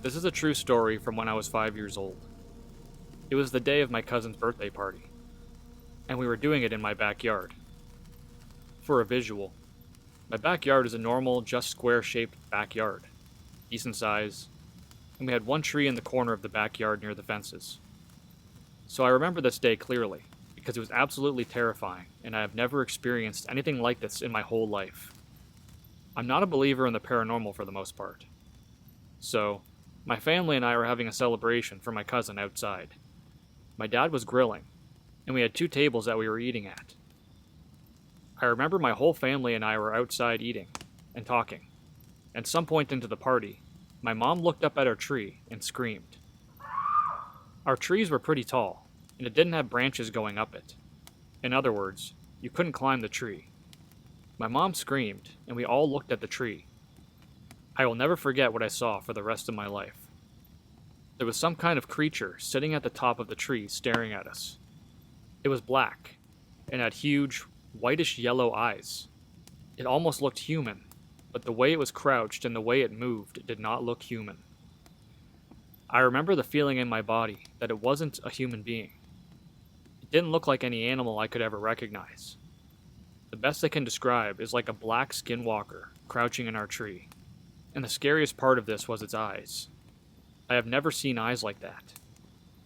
This is a true story from when I was 5 years old. It was the day of my cousin's birthday party, and we were doing it in my backyard. For a visual, my backyard is a normal, just square shaped backyard, decent size, and we had one tree in the corner of the backyard near the fences. So I remember this day clearly, because it was absolutely terrifying, and I have never experienced anything like this in my whole life. I'm not a believer in the paranormal for the most part. So, my family and I were having a celebration for my cousin outside. My dad was grilling, and we had two tables that we were eating at. I remember my whole family and I were outside eating and talking. At some point into the party, my mom looked up at our tree and screamed. Our trees were pretty tall, and it didn't have branches going up it. In other words, you couldn't climb the tree. My mom screamed, and we all looked at the tree. I will never forget what I saw for the rest of my life. There was some kind of creature sitting at the top of the tree staring at us. It was black, and had huge, whitish yellow eyes. It almost looked human, but the way it was crouched and the way it moved did not look human. I remember the feeling in my body that it wasn't a human being. It didn't look like any animal I could ever recognize. The best I can describe is like a black skinwalker crouching in our tree. And the scariest part of this was its eyes. I have never seen eyes like that.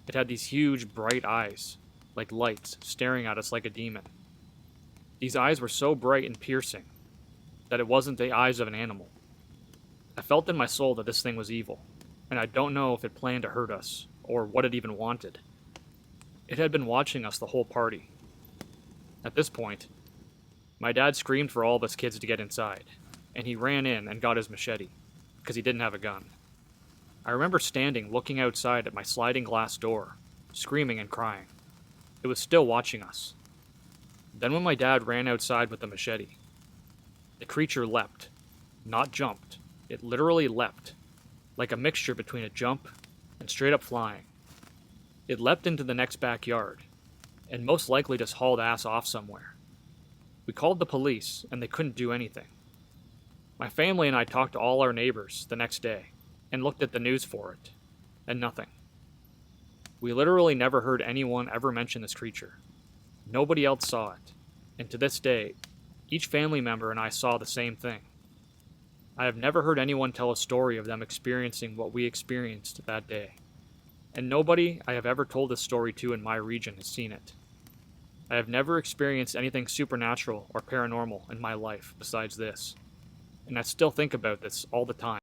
It had these huge, bright eyes, like lights, staring at us like a demon. These eyes were so bright and piercing that it wasn't the eyes of an animal. I felt in my soul that this thing was evil, and I don't know if it planned to hurt us, or what it even wanted. It had been watching us the whole party. At this point, my dad screamed for all of us kids to get inside, and he ran in and got his machete, because he didn't have a gun. I remember standing looking outside at my sliding glass door, screaming and crying. It was still watching us. Then when my dad ran outside with the machete, the creature leapt, not jumped. It literally leapt, like a mixture between a jump and straight up flying. It leapt into the next backyard, and most likely just hauled ass off somewhere. We called the police, and they couldn't do anything. My family and I talked to all our neighbors the next day, and looked at the news for it, and nothing. We literally never heard anyone ever mention this creature. Nobody else saw it, and to this day, each family member and I saw the same thing. I have never heard anyone tell a story of them experiencing what we experienced that day, and nobody I have ever told this story to in my region has seen it. I have never experienced anything supernatural or paranormal in my life besides this, and I still think about this all the time.